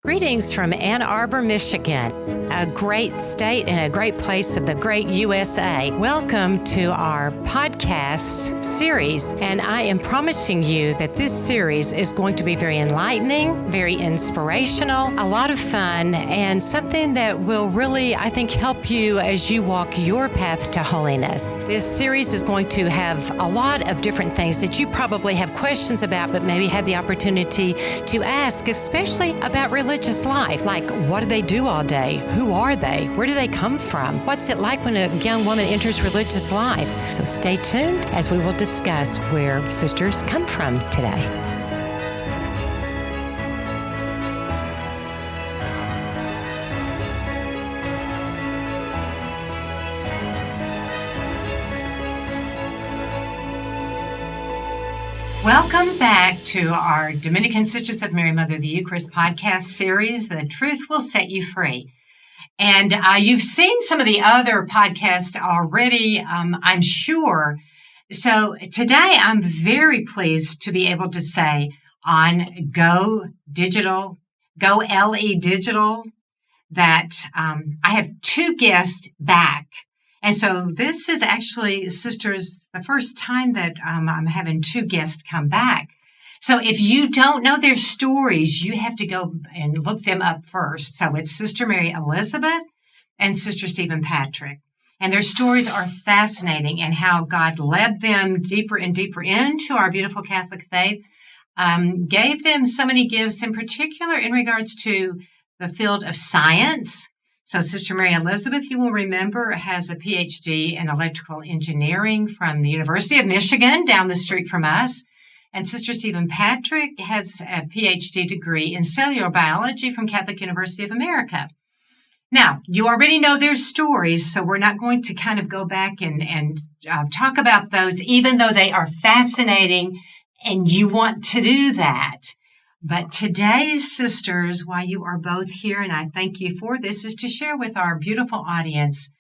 Greetings from Ann Arbor, Michigan, a great state and a great place of the great USA. Welcome to our podcast series, and I am promising you that this series is going to be very enlightening, very inspirational, a lot of fun, and something that will really, I think, help you as you walk your path to holiness. This series is going to have a lot of different things that you probably have questions about, but maybe had the opportunity to ask, especially about religious life. Like, what do they do all day? Who are they? Where do they come from? What's it like when a young woman enters religious life? So stay tuned as we will discuss where sisters come from today. Welcome back to our Dominican Sisters of Mary, Mother of the Eucharist podcast series, The Truth Will Set You Free. And you've seen some of the other podcasts already, I'm sure. So today I'm very pleased to be able to say on Go LE Digital, that I have two guests back. And so this is actually, sisters, the first time that I'm having two guests come back. So if you don't know their stories, you have to go and look them up first. So it's Sister Mary Elizabeth and Sister Stephen Patrick. And their stories are fascinating, and how God led them deeper and deeper into our beautiful Catholic faith, gave them so many gifts, in particular in regards to the field of science. So Sister Mary Elizabeth, you will remember, has a Ph.D. in electrical engineering from the University of Michigan down the street from us. And Sister Stephen Patrick has a Ph.D. degree in cellular biology from Catholic University of America. Now, you already know their stories, so we're not going to kind of go back and talk about those, even though they are fascinating and you want to do that. But today, sisters, why you are both here, and I thank you for this, is to share with our beautiful audience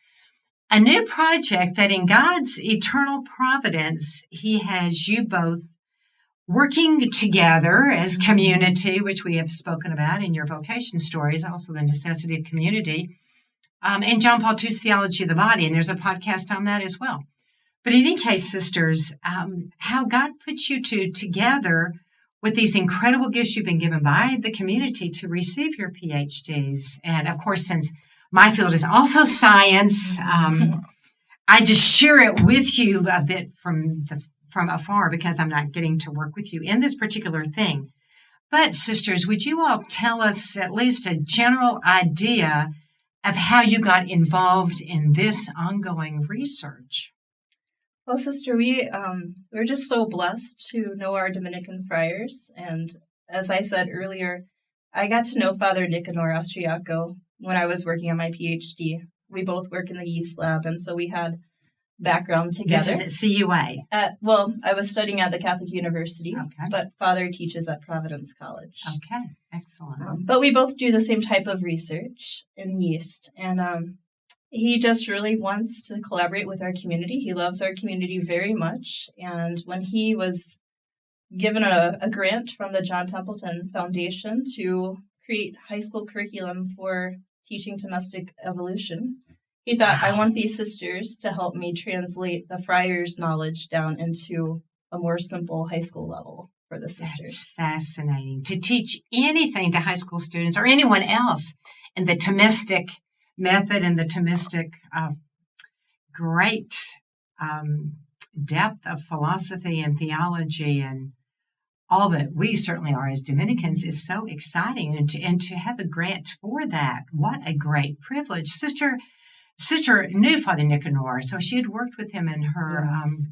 a new project that in God's eternal providence, He has you both working together as community, which we have spoken about in your vocation stories, also the necessity of community, and John Paul II's Theology of the Body, and there's a podcast on that as well. But in any case, sisters, how God puts you two together with these incredible gifts you've been given by the community to receive your PhDs. And of course, since my field is also science, I just share it with you a bit from afar, because I'm not getting to work with you in this particular thing. But sisters, would you all tell us at least a general idea of how you got involved in this ongoing research? Well, Sister, we're just so blessed to know our Dominican friars. And as I said earlier, I got to know Father Nicanor Austriaco when I was working on my PhD. We both work in the yeast lab, and so we had background together. This is at CUA? I was studying at the Catholic University, okay. But Father teaches at Providence College. Okay, excellent. But we both do the same type of research in yeast, and he just really wants to collaborate with our community. He loves our community very much. And when he was given a grant from the John Templeton Foundation to create high school curriculum for teaching domestic evolution, he thought, I want these sisters to help me translate the friars' knowledge down into a more simple high school level for the sisters. That's fascinating. To teach anything to high school students or anyone else in the Thomistic method and the Thomistic great depth of philosophy and theology and all that we certainly are as Dominicans is so exciting. And to have a grant for that, what a great privilege. Sister knew Father Nicanor, so she had worked with him in her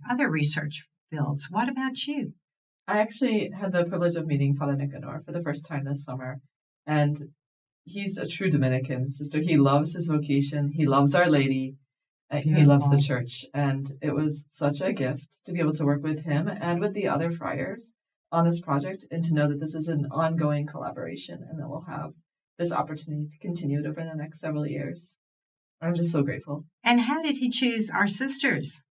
other research fields. What about you? I actually had the privilege of meeting Father Nicanor for the first time this summer, and he's a true Dominican, sister. He loves his vocation. He loves Our Lady. He loves the church. And it was such a gift to be able to work with him and with the other friars on this project, and to know that this is an ongoing collaboration and that we'll have this opportunity to continue it over the next several years. I'm just so grateful. And how did he choose our sisters?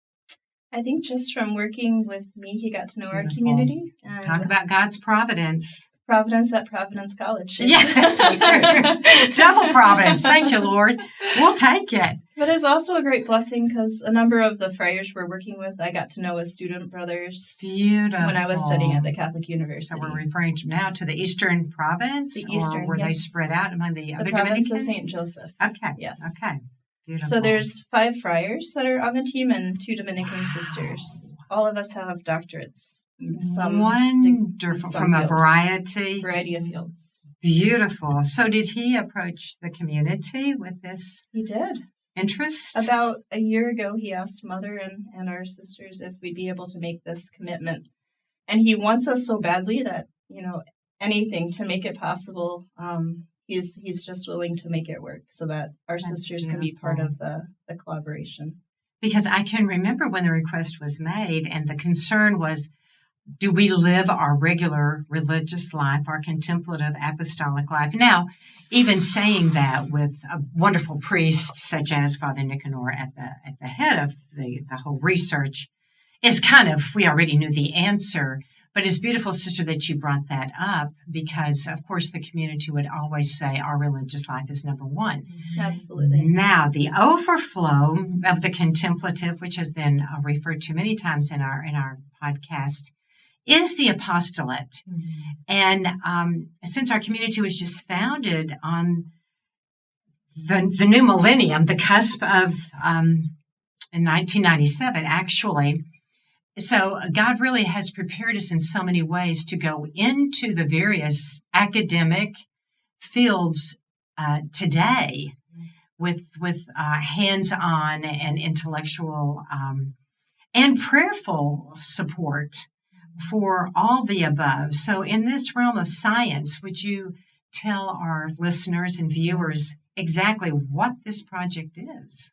I think just from working with me, he got to know our Beautiful. community. And Talk about God's providence. Providence at Providence College. Yeah, that's true. Double providence. Thank you, Lord. We'll take it. But it's also a great blessing because a number of the friars we're working with, I got to know as student brothers Beautiful. when I was studying at the Catholic University. So we're referring to now to the Eastern Province? The Eastern, or were they yes. spread out among the other province Dominicans? of St. Joseph. Okay. Yes. Okay. Beautiful. So there's 5 friars that are on the team and 2 Dominican Wow. sisters. All of us have doctorates. Some Wonderful. some From a field. variety of fields. Beautiful. So did he approach the community with this He did. interest? About a year ago, he asked Mother and our sisters if we'd be able to make this commitment. And he wants us so badly that, anything to make it possible. He's just willing to make it work so that our That's sisters can be part beautiful. of the collaboration. Because I can remember when the request was made and the concern was, do we live our regular religious life, our contemplative apostolic life? Now, even saying that with a wonderful priest such as Father Nicanor at the head of the whole research is kind of, we already knew the answer. But it's beautiful, sister, that you brought that up because, of course, the community would always say our religious life is number one. Absolutely. Now, the overflow of the contemplative, which has been referred to many times in our podcast, is the apostolate. And since our community was just founded on the new millennium, the cusp of in 1997, actually. So God really has prepared us in so many ways to go into the various academic fields today with hands-on and intellectual and prayerful support for all the above. So in this realm of science, would you tell our listeners and viewers exactly what this project is?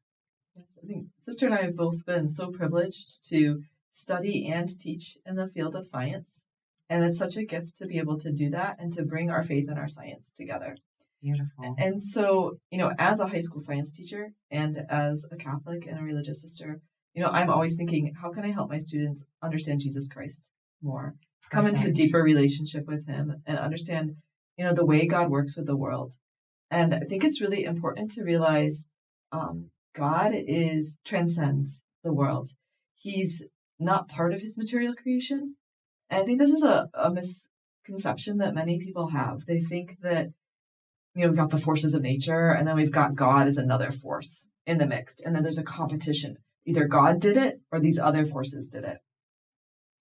I think Sister and I have both been so privileged to study and teach in the field of science. And it's such a gift to be able to do that and to bring our faith and our science together. Beautiful. And so, as a high school science teacher and as a Catholic and a religious sister, I'm always thinking, how can I help my students understand Jesus Christ more? Come into Perfect. deeper relationship with him and understand, the way God works with the world. And I think it's really important to realize God transcends the world. He's not part of his material creation. And I think this is a misconception that many people have. They think that, we've got the forces of nature and then we've got God as another force in the mix. And then there's a competition. Either God did it or these other forces did it.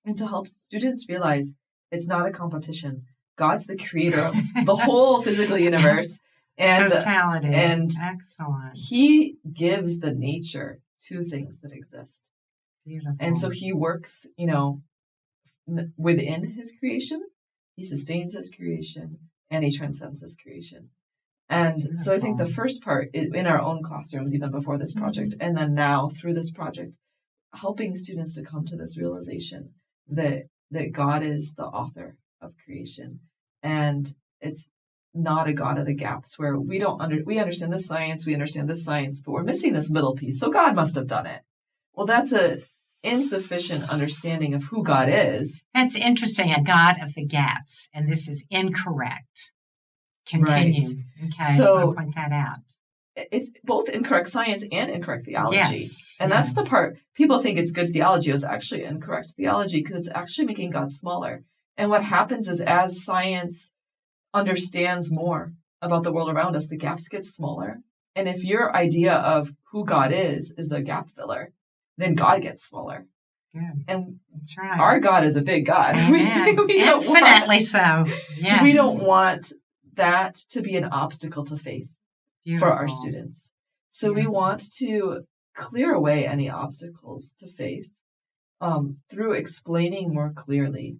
And to help students realize it's not a competition. God's the creator of the whole physical universe. And Totality. And excellent. he gives the nature to things that exist. Beautiful. And so he works, within his creation, he sustains his creation, and he transcends his creation. And so I think the first part is in our own classrooms, even before this project, and then now through this project, helping students to come to this realization that God is the author of creation. And it's not a God of the gaps where we understand this science, but we're missing this middle piece. So God must have done it. Well, that's a insufficient understanding of who God is. That's interesting, a God of the gaps, and this is incorrect. Continue. Right. Okay, so I'll point that out. It's both incorrect science and incorrect theology. Yes, and that's the part, people think it's good theology. It's actually incorrect theology because it's actually making God smaller. And what happens is as science understands more about the world around us, the gaps get smaller. And if your idea of who God is the gap filler, then God gets smaller. Good. And that's right. Our God is a big God. Amen. Infinitely so. Yes. We don't want that to be an obstacle to faith. Beautiful. For our students. So we want to clear away any obstacles to faith through explaining more clearly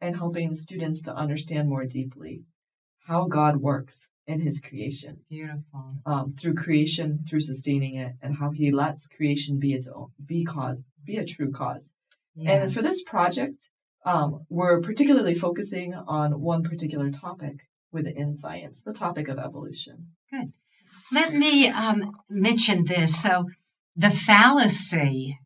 and helping the students to understand more deeply how God works in his creation. Beautiful. Through creation, through sustaining it, and how he lets creation be its own, be a true cause. Yes. And for this project, we're particularly focusing on one particular topic within science, the topic of evolution. Good. Let me mention this. So the fallacy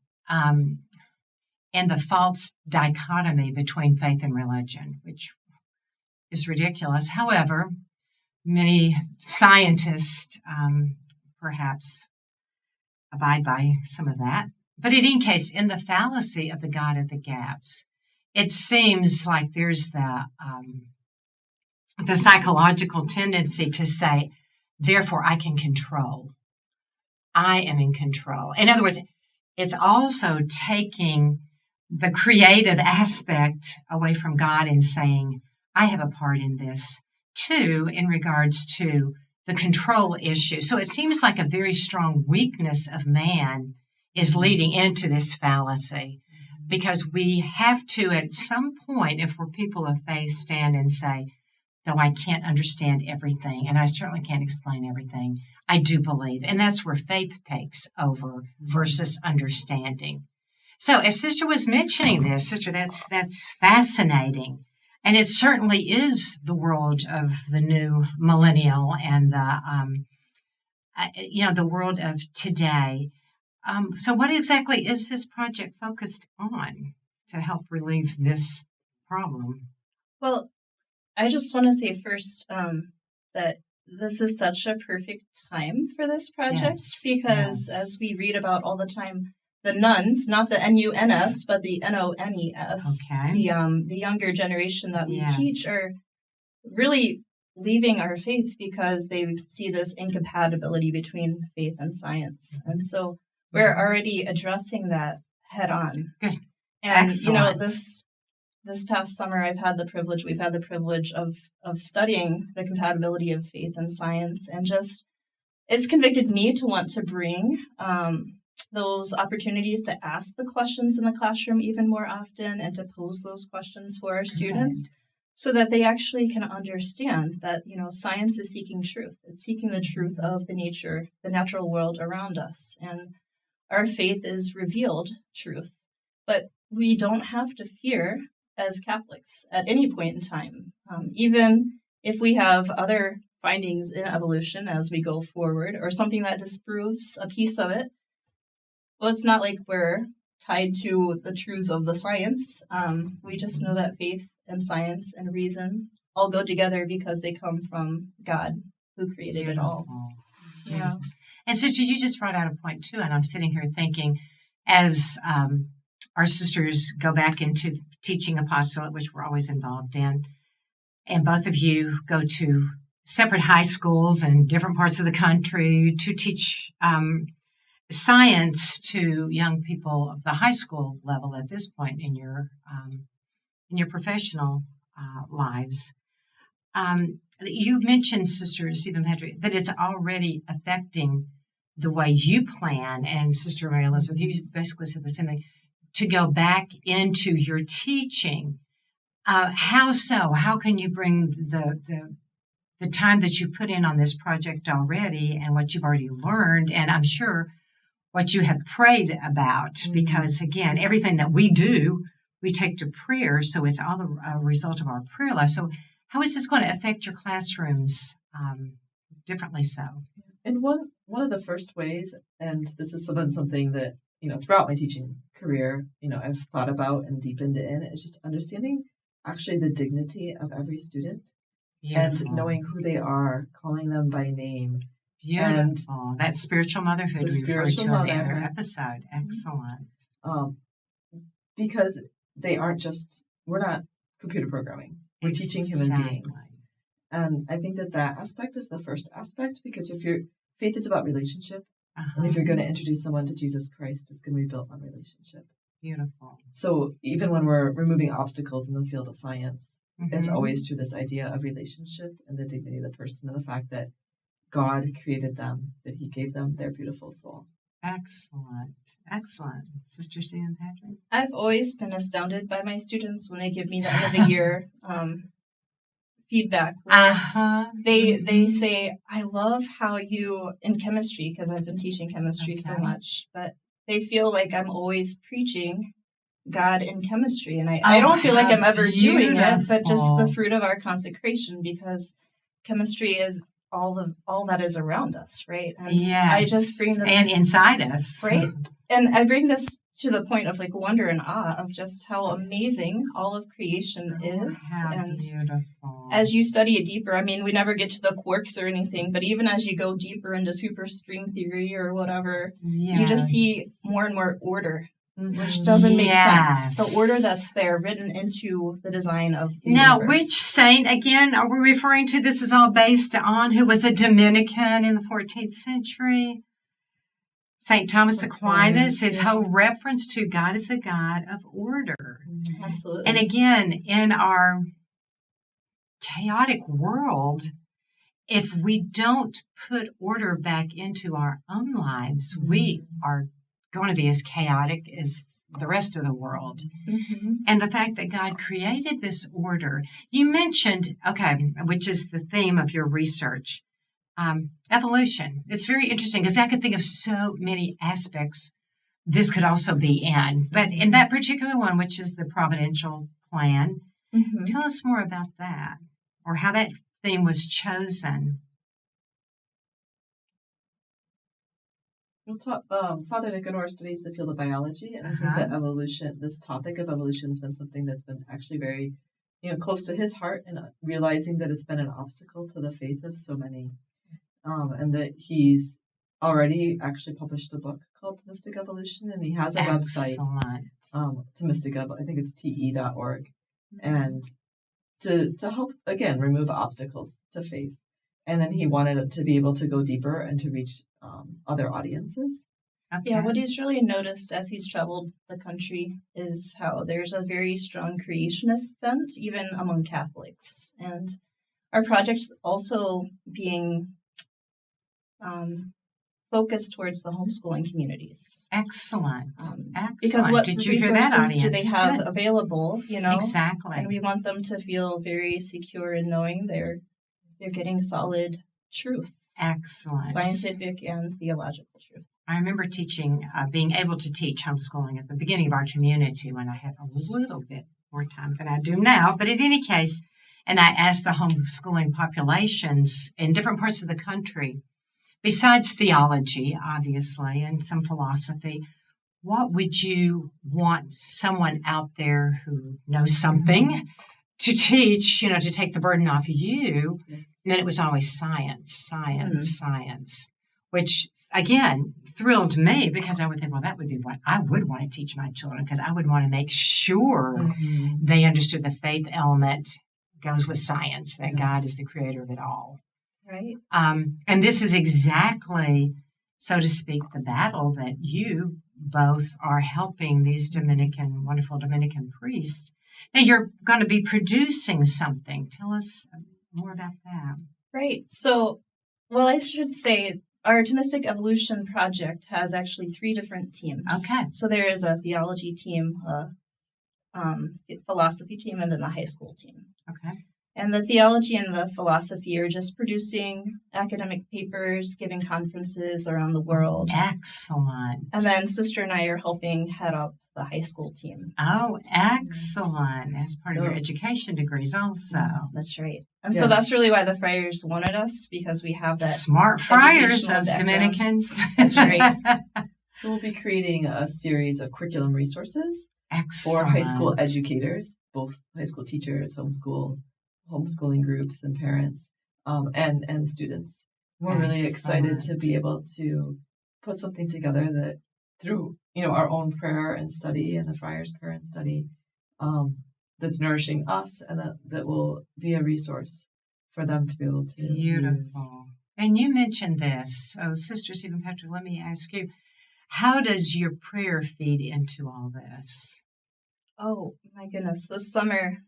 and the false dichotomy between faith and religion, which is ridiculous. However, many scientists perhaps abide by some of that. But in any case, in the fallacy of the God of the gaps, it seems like there's the psychological tendency to say, therefore I can control. I am in control. In other words, it's also taking the creative aspect away from God and saying, I have a part in this too, in regards to the control issue. So it seems like a very strong weakness of man is leading into this fallacy, because we have to, at some point, if we're people of faith, stand and say, though I can't understand everything, and I certainly can't explain everything, I do believe. And that's where faith takes over versus understanding. So as Sister was mentioning this, Sister, that's fascinating. And it certainly is the world of the new millennial and the world of today. So what exactly is this project focused on to help relieve this problem? Well, I just want to say first that this is such a perfect time for this project, because as we read about all the time, the nuns, not the NUNS, but the NONES, the younger generation that we teach, are really leaving our faith because they see this incompatibility between faith and science. And so we're already addressing that head on. Good. And, Excellent. this past summer, we've had the privilege of studying the compatibility of faith and science, and just, it's convicted me to want to bring those opportunities to ask the questions in the classroom even more often, and to pose those questions for our students, so that they actually can understand that, science is seeking truth. It's seeking the truth of the natural world around us. And our faith is revealed truth. But we don't have to fear as Catholics at any point in time, even if we have other findings in evolution as we go forward, or something that disproves a piece of it. Well, it's not like we're tied to the truths of the science. We just know that faith and science and reason all go together because they come from God, who created it all. Yeah. And Sister, you just brought out a point too, and I'm sitting here thinking, as our sisters go back into teaching apostolate, which we're always involved in, and both of you go to separate high schools in different parts of the country to teach science to young people of the high school level at this point in your professional lives. You mentioned, Sister Stephen Patrick, that it's already affecting the way you plan, and Sister Mary Elizabeth, you basically said the same thing, to go back into your teaching. How so? How can you bring the time that you put in on this project already, and what you've already learned, and I'm sure what you have prayed about, because again, everything that we do, we take to prayer, so it's all a result of our prayer life. So how is this going to affect your classrooms differently so? And one of the first ways, and this is something that, throughout my teaching career, I've thought about and deepened in, is just understanding actually the dignity of every student. Beautiful. And knowing who they are, calling them by name. Beautiful. That spiritual motherhood we referred to in the other episode. Excellent. Because they aren't we're not computer programming. We're teaching human beings. And I think that aspect is the first aspect, because if your faith is about relationship, and if you're going to introduce someone to Jesus Christ, it's going to be built on relationship. Beautiful. So even when we're removing obstacles in the field of science, it's always through this idea of relationship and the dignity of the person, and the fact that God created them, that he gave them their beautiful soul. Excellent. Excellent. Sister Stephen Patrick? I've always been astounded by my students when they give me the end of the year feedback. They say, I love how you, in chemistry, because I've been teaching chemistry so much, but they feel like I'm always preaching God in chemistry. And I don't feel like I'm ever doing it, but just the fruit of our consecration, because chemistry is all that is around us, right? And I just bring them, and inside us, right? And I bring this to the point of like wonder and awe of just how amazing all of creation is. How And beautiful. as you study it deeper, I mean, we never get to the quarks or anything, but even as you go deeper into superstring theory or whatever, you just see more and more order, which doesn't make sense. The order that's there written into the design of the universe. Which saint, again, are we referring to? This is all based on who was a Dominican in the 14th century. St. Thomas Aquinas, his whole reference to God is a God of order. Absolutely. And again, in our chaotic world, if we don't put order back into our own lives, we are going to be as chaotic as the rest of the world. Mm-hmm. And the fact that God created this order, you mentioned, which is the theme of your research, evolution. It's very interesting because I could think of so many aspects this could also be in. But in that particular one, which is the providential plan, tell us more about that or how that theme was chosen. We'll talk, Father Nicanor studies the field of biology, and I think that evolution, this topic of evolution, has been something that's been actually very, close to his heart, and realizing that it's been an obstacle to the faith of so many, and that he's already actually published a book called Thomistic Evolution, and he has a website, Thomistic, I think it's te.org, and to help again remove obstacles to faith, and then he wanted to be able to go deeper and to reach other audiences. Okay. Yeah, what he's really noticed as he's traveled the country is how there's a very strong creationist bent, even among Catholics. And our project's also being focused towards the homeschooling communities. Excellent. Because what Did you hear that, resources do they audience? have Good. available, Exactly. And we want them to feel very secure in knowing they're getting solid truth. Excellent. Scientific and theological truth. I remember teaching, being able to teach homeschooling at the beginning of our community when I had a little bit more time than I do now. But in any case, and I asked the homeschooling populations in different parts of the country, besides theology, obviously, and some philosophy, what would you want someone out there who knows something to teach, to take the burden off you? And then it was always science, which, again, thrilled me because I would think, well, that would be what I would want to teach my children because I would want to make sure they understood the faith element goes with science, that God is the creator of it all. Right. And this is exactly, so to speak, the battle that you both are helping these wonderful Dominican priests. Now you're going to be producing something. Tell us more about that. Right. So, well, I should say our Thomistic Evolution project has actually 3 different teams. Okay. So there is a theology team, a philosophy team, and then the high school team. Okay. And the theology and the philosophy are just producing academic papers, giving conferences around the world. Excellent. And then Sister and I are helping head up the high school team. Oh, excellent. As part of your education degrees also. That's right. And so that's really why the friars wanted us, because we have that smart friars, those background. Dominicans. That's right. So we'll be creating a series of curriculum resources Excellent. for high school educators, both high school teachers, homeschooling groups and parents, and students. We're really excited to be able to put something together that through, our own prayer and study and the friars' prayer and study, that's nourishing us and that will be a resource for them to be able to Beautiful. use. And you mentioned this. Sister Stephen Patrick, let me ask you, how does your prayer feed into all this? Oh, my goodness. This summer,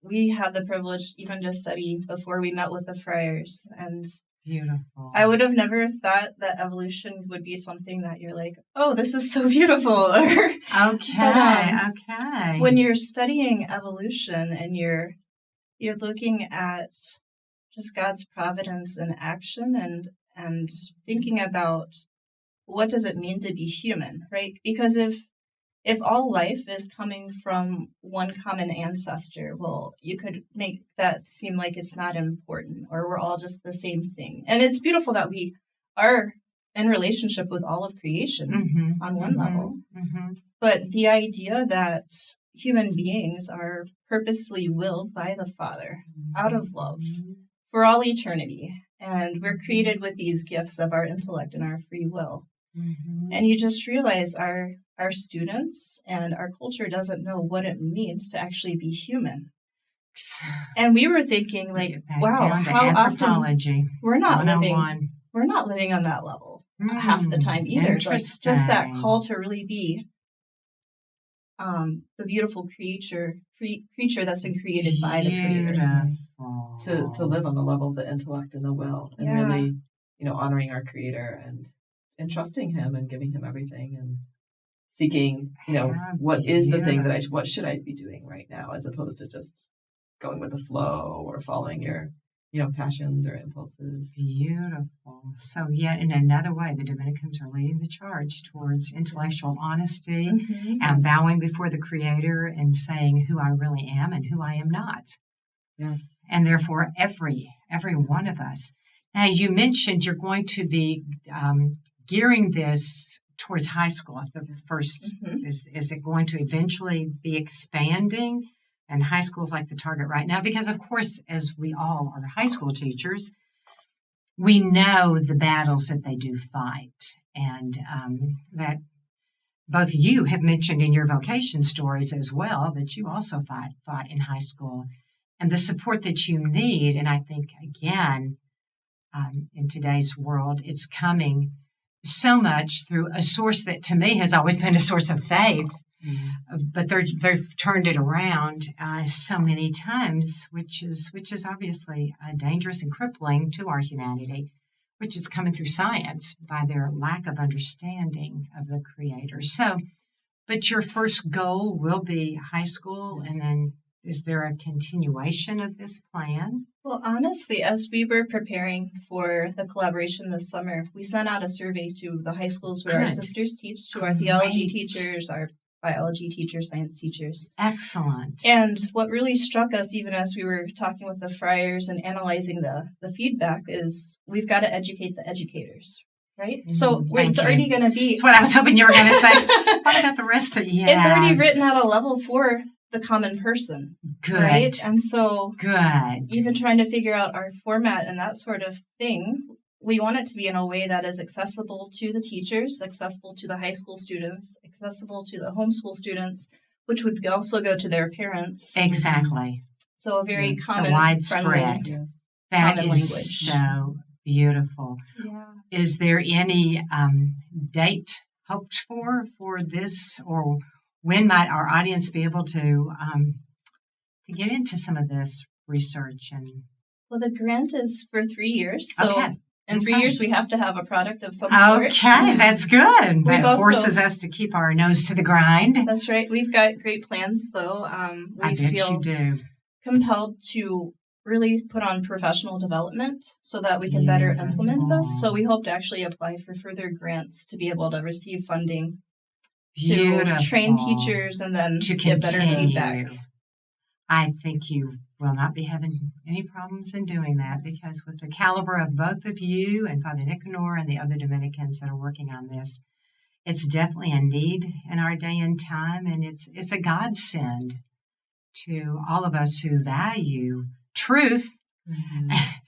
we had the privilege even to study before we met with the friars. And beautiful. I would have never thought that evolution would be something that you're like, oh, this is so beautiful. Okay. When you're studying evolution and you're looking at just God's providence in action and thinking about what does it mean to be human, right? Because if all life is coming from one common ancestor, well, you could make that seem like it's not important, or we're all just the same thing. And it's beautiful that we are in relationship with all of creation on one level. But the idea that human beings are purposely willed by the Father out of love for all eternity. And we're created with these gifts of our intellect and our free will. And you just realize our students and our culture doesn't know what it means to actually be human. And we were thinking, like, wow, how often we're not living on that level half the time either. Like, just that call to really be the beautiful creature that's been created by the Creator. To live on the level of the intellect and the will, and really, honoring our Creator and trusting Him and giving Him everything and seeking, what is the thing that what should I be doing right now, as opposed to just going with the flow or following your, passions or impulses. Beautiful. So yet in another way, the Dominicans are leading the charge towards intellectual honesty and bowing before the Creator and saying who I really am and who I am not. Yes. And therefore, every one of us. Now, you mentioned you're going to be gearing this towards high school at the first. Is it going to eventually be expanding? And high school's like the target right now, because of course, as we all are high school teachers, we know the battles that they do fight, and that both you have mentioned in your vocation stories as well, that you also fought in high school, and the support that you need. And I think, again, in today's world, it's coming so much through a source that to me has always been a source of faith. But they've turned it around so many times, which is obviously dangerous and crippling to our humanity, which is coming through science by their lack of understanding of the Creator. So, but your first goal will be high school, and then is there a continuation of this plan? Well, honestly, as we were preparing for the collaboration this summer, we sent out a survey to the high schools where our sisters teach, to our theology teachers, our biology teachers, science teachers. Excellent. And what really struck us, even as we were talking with the friars and analyzing the feedback, is we've got to educate the educators, right? So it's already going to be... That's what I was hoping you were going to say. What about the rest of you? It's already written at a level for the common person. Good. Right? And so good. Even trying to figure out our format and that sort of thing, we want it to be in a way that is accessible to the teachers, accessible to the high school students, accessible to the homeschool students, which would also go to their parents. Exactly. So a very common, widespread. Friendly, that common is language. So beautiful. Yeah. Is there any date hoped for this, or when might our audience be able to get into some of this research? And well, the grant is for 3 years, so. Okay. In 3 years, we have to have a product of some sort. Okay, that's good. That forces us to keep our nose to the grind. That's right. We've got great plans, though. I bet you do. Compelled to really put on professional development so that we can better implement this. So we hope to actually apply for further grants to be able to receive funding to train teachers and then to get better feedback. I think you will not be having any problems in doing that, because with the caliber of both of you and Father Nicanor and the other Dominicans that are working on this, it's definitely a need in our day and time, and it's a godsend to all of us who value truth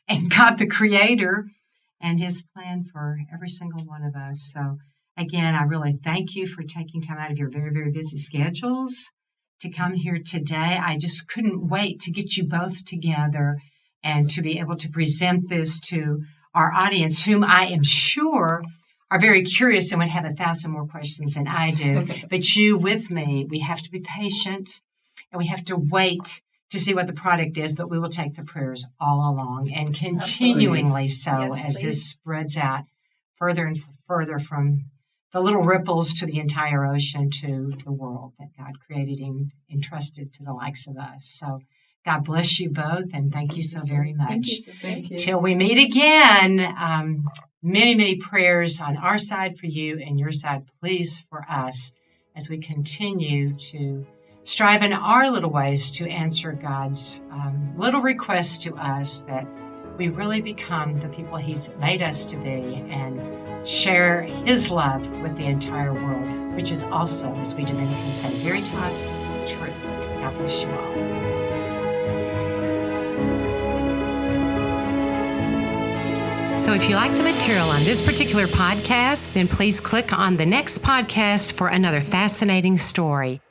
and God the Creator and His plan for every single one of us. So again, I really thank you for taking time out of your very, very busy schedules to come here today. I just couldn't wait to get you both together and to be able to present this to our audience, whom I am sure are very curious and would have 1,000 more questions than I do. But you with me, we have to be patient and we have to wait to see what the product is, but we will take the prayers all along and continuingly as this spreads out further and further from the little ripples to the entire ocean to the world that God created and entrusted to the likes of us. So God bless you both, and thank you so very much. Thank you, sister. Thank you. Till we meet again, many, many prayers on our side for you and your side, please, for us, as we continue to strive in our little ways to answer God's little requests to us, that we really become the people He's made us to be and share His love with the entire world. which is also, as we Dominicans say, veritas, true. God bless you all. So if you like the material on this particular podcast, then please click on the next podcast for another fascinating story.